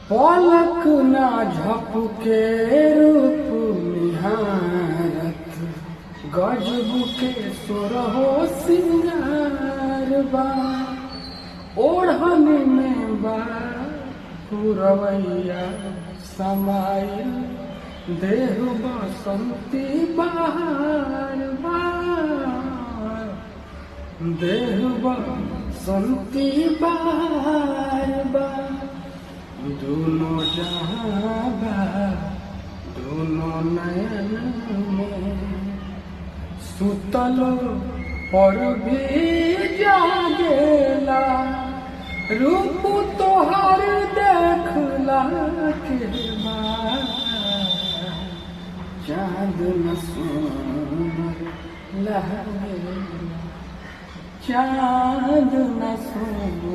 पलक ना झपके रूप निहारत, गजब के सुरहो सिंगार बा। ओढ़न में बा पुरवैया समाइल, देह बसंती बहार बा। देह बसंती बहार बा। दोनों जहां बा दोनों नयन में, सुतल पर भी जागेला, रूप तोहर देखला के बाद। चाँद न सोनर लहरेला, चाँद न सोनर।